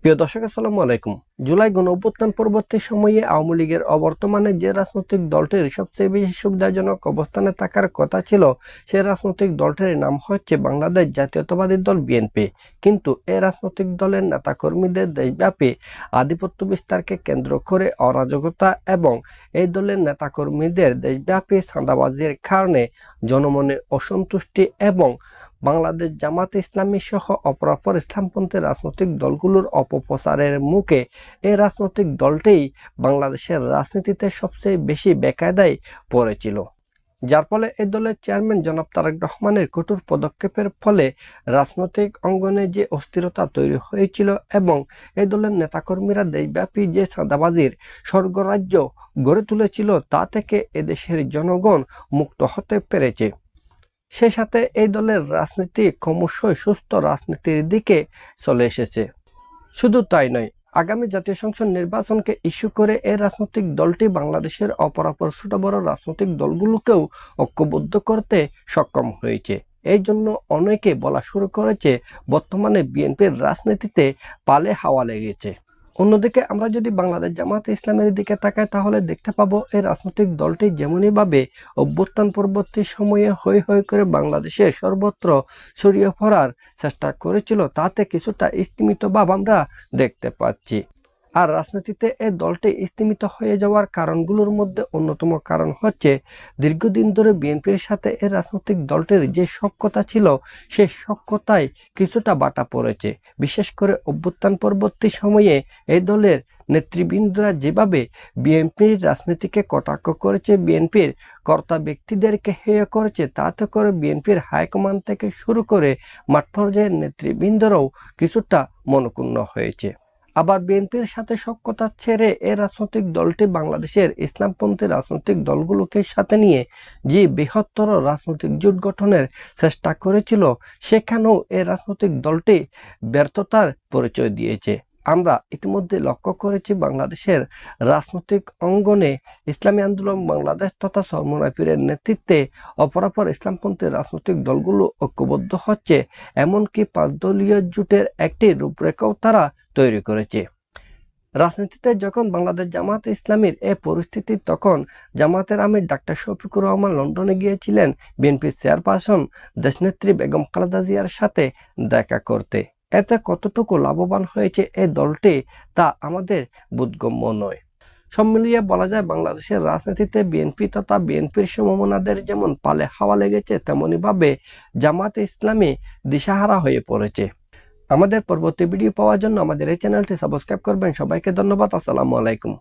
প্রিয় দর্শক, আসসালামু আলাইকুম। জুলাই গণঅভ্যুত্থান পরবর্তী সময়ে আওয়ামী লীগের অবর্তমানে যে রাজনৈতিক দলটির সবচেয়ে বেশি সুবিধাজনক অবস্থানে থাকার কথা ছিল, সেই রাজনৈতিক দলটির নাম হচ্ছে বাংলাদেশ জাতীয়তাবাদী দল বিএনপি। কিন্তু এই রাজনৈতিক দলের নেতাকর্মীদের দেশব্যাপী আধিপত্য বিস্তারকে কেন্দ্র করে অরাজকতা এবং এই দলের নেতাকর্মীদের দেশব্যাপী চাঁদাবাজির কারণে জনমনে অসন্তুষ্টি এবং বাংলাদেশ জামাতে ইসলামী সহ অপরাপর ইসলামপন্থী রাজনৈতিক দলগুলোর অপপ্রচারের মুখে এই রাজনৈতিক দলটিই বাংলাদেশের রাজনীতিতে সবচেয়ে বেশি বেকায়দায় পড়েছিল, যার ফলে এই দলের চেয়ারম্যান জনাব তারেক রহমানের কঠোর পদক্ষেপের ফলে রাজনৈতিক অঙ্গনে যে অস্থিরতা তৈরি হয়েছিল এবং এই দলের নেতাকর্মীরা দেশব্যাপী যে চাঁদাবাজির স্বর্গরাজ্য গড়ে তুলেছিল, তা থেকে এদেশের জনগণ মুক্ত হতে পেরেছে। সেই সাথে এই দলের রাজনীতি ক্রমশই সুস্থ রাজনীতির দিকে চলে এসেছে। শুধু তাই নয়, আগামী জাতীয় সংসদ নির্বাচনকে ইস্যু করে এই রাজনৈতিক দলটি বাংলাদেশের অপরাপর ছোট বড় রাজনৈতিক দলগুলোকেও ঐক্যবদ্ধ করতে সক্ষম হয়েছে। এই জন্য অনেকে বলা শুরু করেছে বর্তমানে বিএনপির রাজনীতিতে পালে হাওয়া লেগেছে। অন্যদিকে আমরা যদি বাংলাদেশ জামাতে ইসলামের দিকে তাকাই, তাহলে দেখতে পাবো এই রাজনৈতিক দলটি যেমনইভাবে অভ্যুত্থান পরবর্তী সময়ে হৈ হৈ করে বাংলাদেশের সর্বত্র ছড়িয়ে পড়ার চেষ্টা করেছিল, তাতে কিছুটা স্তিমিত ভাব আমরা দেখতে পাচ্ছি। আর রাজনীতিতে এই দলটি স্তিমিত হয়ে যাওয়ার কারণগুলোর মধ্যে অন্যতম কারণ হচ্ছে দীর্ঘদিন ধরে বিএনপির সাথে এই রাজনৈতিক দলটির যে সখ্যতা ছিল, সেই সখ্যতায় কিছুটা বাটা পড়েছে। বিশেষ করে অভ্যুত্থান পরবর্তী সময়ে এই দলের নেতৃবৃন্দরা যেভাবে বিএনপির রাজনীতিকে কটাক্ষ করেছে, বিএনপির কর্তা ব্যক্তিদেরকে হেয় করেছে, তাতে করে বিএনপির হাইকমান্ড থেকে শুরু করে মাঠ পর্যায়ের নেতৃবৃন্দরাও কিছুটা মনক্ষুণ্ণ হয়েছে। আবার বিএনপির সাথে সখ্যতা ছেড়ে এই রাজনৈতিক দলটি বাংলাদেশের ইসলামপন্থী রাজনৈতিক দলগুলোকে সাথে নিয়ে যে বৃহত্তর রাজনৈতিক জোট গঠনের চেষ্টা করেছিল, সেখানেও এই রাজনৈতিক দলটি ব্যর্থতার পরিচয় দিয়েছে। আমরা ইতিমধ্যে লক্ষ্য করেছি বাংলাদেশের রাজনৈতিক অঙ্গনে ইসলামী আন্দোলন বাংলাদেশ তথা চরমোনাই পীরের নেতৃত্বে অপরাপর ইসলামপন্থী রাজনৈতিক দলগুলো ঐক্যবদ্ধ হচ্ছে, এমনকি 5 দলীয় জোটের একটি রূপরেখাও তারা তৈরি করেছে। রাজনীতিতে যখন বাংলাদেশ জামাতে ইসলামীর এই পরিস্থিতি, তখন জামাতের আমির ডাক্তার শফিকুর রহমান লন্ডনে গিয়েছিলেন বিএনপির চেয়ারপারসন দেশনেত্রী বেগম খালেদা জিয়ার সাথে দেখা করতে। এতে কতটুকু লাভবান হয়েছে এই দলটি, তা আমাদের বোধগম্য নয়। সব মিলিয়ে বলা যায় বাংলাদেশের রাজনীতিতে বিএনপি তথা বিএনপির সমমনাদের যেমন পালে হাওয়া লেগেছে, তেমনইভাবে জামাতে ইসলামী দিশাহারা হয়ে পড়েছে। আমাদের পরবর্তী ভিডিও পাওয়ার জন্য আমাদের এই চ্যানেলটি সাবস্ক্রাইব করবেন। সবাইকে ধন্যবাদ। আসসালামু আলাইকুম।